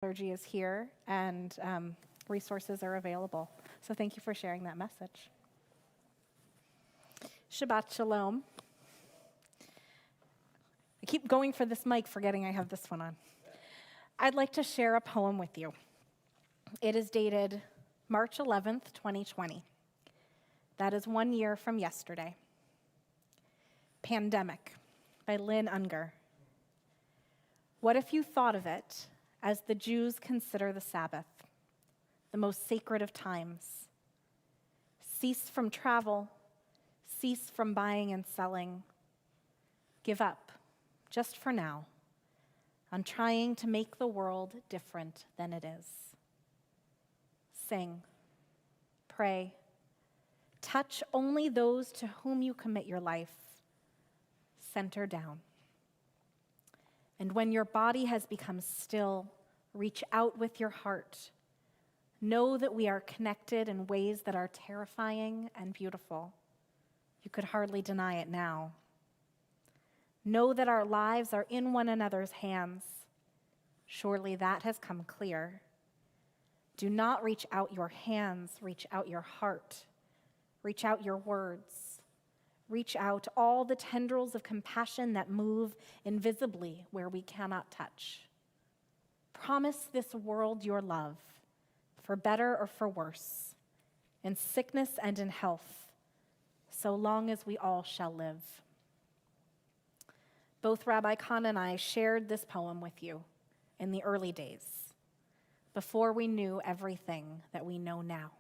Clergy is here, and resources are available. So thank you for sharing that message. Shabbat Shalom. I keep going for this mic, forgetting I have this one on. I'd like to share a poem with you. It is dated March 11th, 2020. That is 1 year from yesterday. Pandemic by Lynn Unger. What if you thought of it as the Jews consider the Sabbath, the most sacred of times? Cease from travel, cease from buying and selling. Give up, just for now, on trying to make the world different than it is. Sing, pray, touch only those to whom you commit your life. Center down. And when your body has become still, reach out with your heart. Know that we are connected in ways that are terrifying and beautiful. You could hardly deny it now. Know that our lives are in one another's hands. Surely that has come clear. Do not reach out your hands, reach out your heart. Reach out your words. Reach out all the tendrils of compassion that move invisibly where we cannot touch. Promise this world your love, for better or for worse, in sickness and in health, so long as we all shall live. Both Rabbi Khan and I shared this poem with you in the early days, before we knew everything that we know now.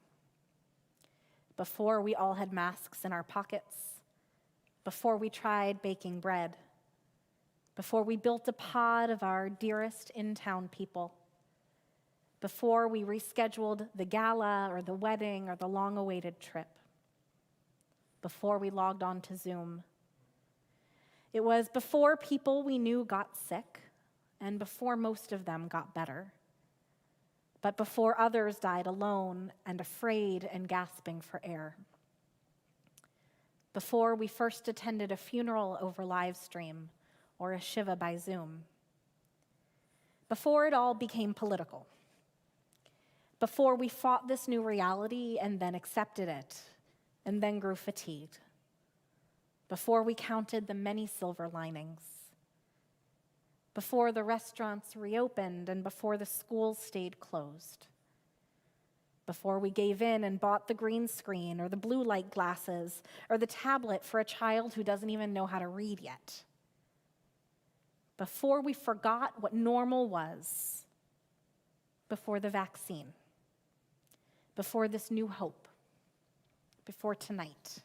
Before we all had masks in our pockets, before we tried baking bread, before we built a pod of our dearest in-town people, before we rescheduled the gala or the wedding or the long-awaited trip, before we logged on to Zoom. It was before people we knew got sick and before most of them got better, but before others died alone and afraid and gasping for air. Before we first attended a funeral over live stream or a Shiva by Zoom. Before it all became political. Before we fought this new reality and then accepted it and then grew fatigued. Before we counted the many silver linings. Before the restaurants reopened and before the schools stayed closed. Before we gave in and bought the green screen or the blue light glasses or the tablet for a child who doesn't even know how to read yet. Before we forgot what normal was. Before the vaccine. Before this new hope. Before tonight.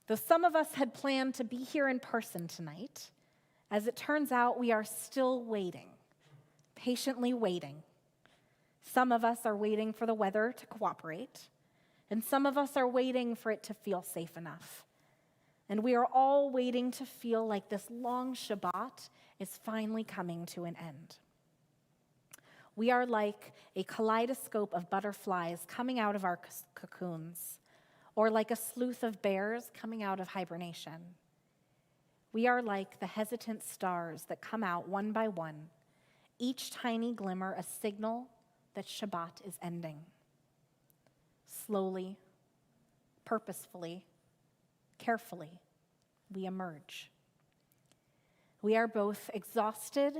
Though some of us had planned to be here in person tonight, as it turns out, we are still waiting, patiently waiting. Some of us are waiting for the weather to cooperate, and some of us are waiting for it to feel safe enough. And we are all waiting to feel like this long Shabbat is finally coming to an end. We are like a kaleidoscope of butterflies coming out of our cocoons, or like a sleuth of bears coming out of hibernation. We are like the hesitant stars that come out one by one, each tiny glimmer a signal that Shabbat is ending. Slowly, purposefully, carefully, we emerge. We are both exhausted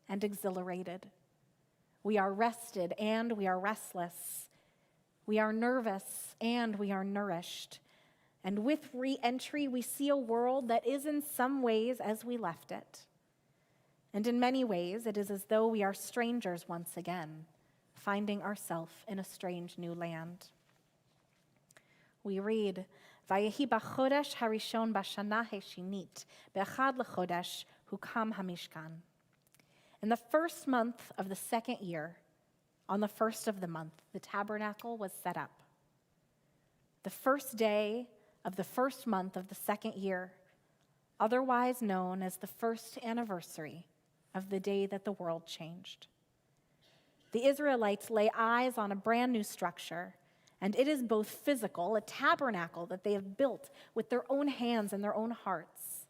and exhilarated. We are rested and we are restless. We are nervous and we are nourished. And with re-entry, we see a world that is in some ways as we left it. And in many ways, it is as though we are strangers once again, finding ourselves in a strange new land. We read, Vayehi b'chodesh harishon b'shana heshinit, be'echad l'chodesh hukam hamishkan. In the first month of the second year, on the first of the month, the tabernacle was set up. The first day of the first month of the second year, otherwise known as the first anniversary of the day that the world changed. The Israelites lay eyes on a brand new structure, and it is both physical, a tabernacle that they have built with their own hands and their own hearts,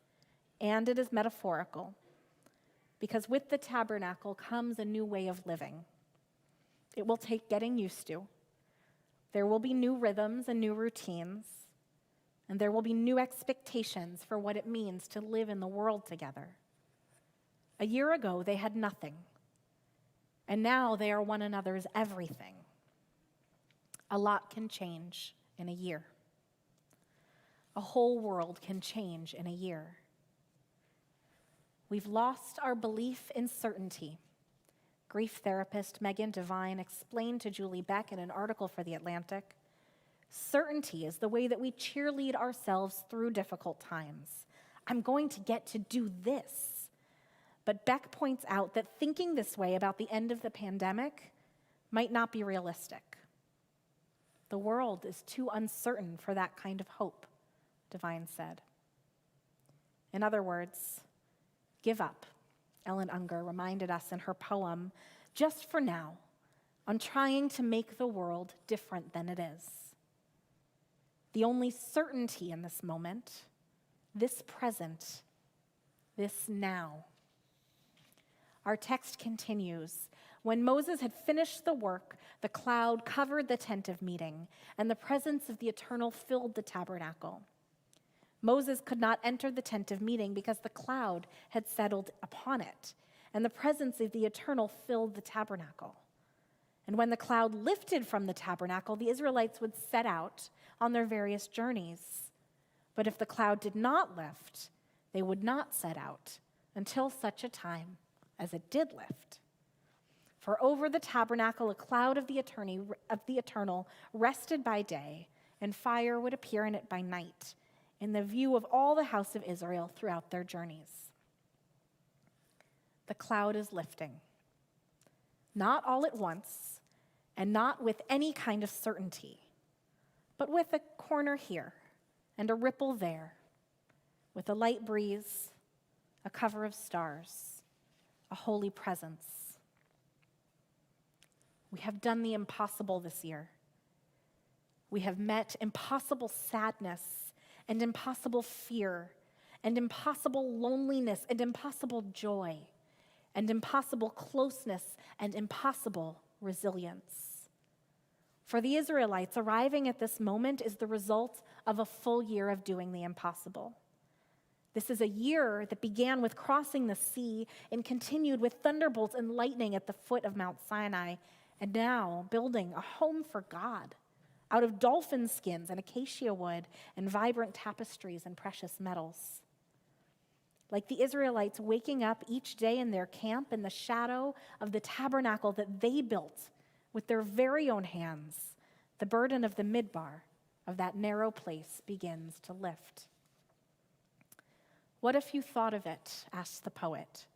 and it is metaphorical, because with the tabernacle comes a new way of living. It will take getting used to. There will be new rhythms and new routines, and there will be new expectations for what it means to live in the world together. A year ago, they had nothing, and now they are one another's everything. A lot can change in a year. A whole world can change in a year. We've lost our belief in certainty. Grief therapist Megan Devine explained to Julie Beck in an article for The Atlantic, certainty is the way that we cheerlead ourselves through difficult times. I'm going to get to do this. But Beck points out that thinking this way about the end of the pandemic might not be realistic. The world is too uncertain for that kind of hope, Devine said. In other words, give up, Ellen Unger reminded us in her poem, just for now, on trying to make the world different than it is. The only certainty in this moment, this present, this now. Our text continues. When Moses had finished the work, the cloud covered the tent of meeting, and the presence of the Eternal filled the tabernacle. Moses could not enter the tent of meeting because the cloud had settled upon it, and the presence of the Eternal filled the tabernacle. And when the cloud lifted from the tabernacle, the Israelites would set out on their various journeys. But if the cloud did not lift, they would not set out until such a time as it did lift. For over the tabernacle a cloud of the Eternal rested by day, and fire would appear in it by night, in the view of all the house of Israel throughout their journeys. The cloud is lifting. Not all at once, and not with any kind of certainty, but with a corner here and a ripple there, with a light breeze, a cover of stars, a holy presence. We have done the impossible this year. We have met impossible sadness and impossible fear and impossible loneliness and impossible joy and impossible closeness and impossible resilience. For the Israelites, arriving at this moment is the result of a full year of doing the impossible. This is a year that began with crossing the sea and continued with thunderbolts and lightning at the foot of Mount Sinai, and now building a home for God out of dolphin skins and acacia wood and vibrant tapestries and precious metals. Like the Israelites waking up each day in their camp in the shadow of the tabernacle that they built with their very own hands, the burden of the midbar of that narrow place begins to lift. What if you thought of it, asks the poet,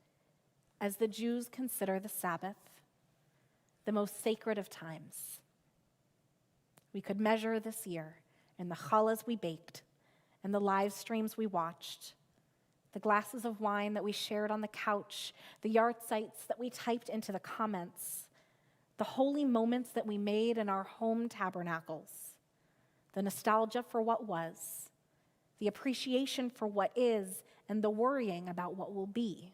as the Jews consider the Sabbath, the most sacred of times? We could measure this year in the challahs we baked and the live streams we watched, the glasses of wine that we shared on the couch, the yahrzeits that we typed into the comments, the holy moments that we made in our home tabernacles, the nostalgia for what was, the appreciation for what is, and the worrying about what will be.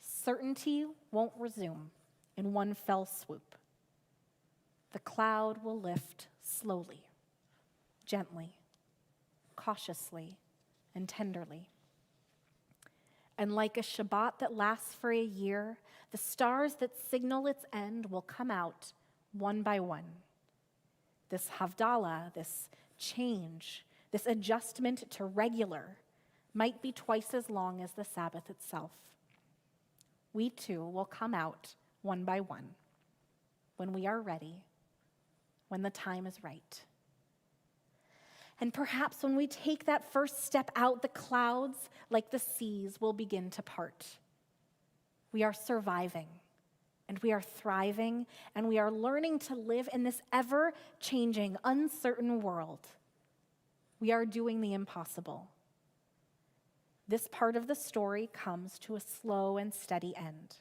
Certainty won't resume in one fell swoop. The cloud will lift slowly, gently, cautiously, and tenderly. And like a Shabbat that lasts for a year, the stars that signal its end will come out one by one. This Havdalah, this change, this adjustment to regular, might be twice as long as the Sabbath itself. We too will come out one by one when we are ready, when the time is right. And perhaps when we take that first step out, the clouds, like the seas, will begin to part. We are surviving, and we are thriving, and we are learning to live in this ever-changing, uncertain world. We are doing the impossible. This part of the story comes to a slow and steady end.